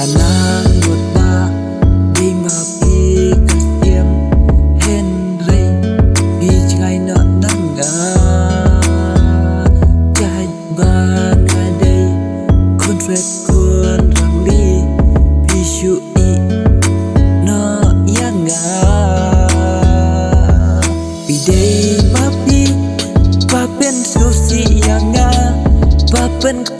bà nàng một ba đi mà đi cắt em hen rây đi ngày nọ nắng ngà chạy ba ngày đây con phết con răng đi vì chú ý nó yang ngà vì đây mà đi ba bên sushi yang ngà ba bên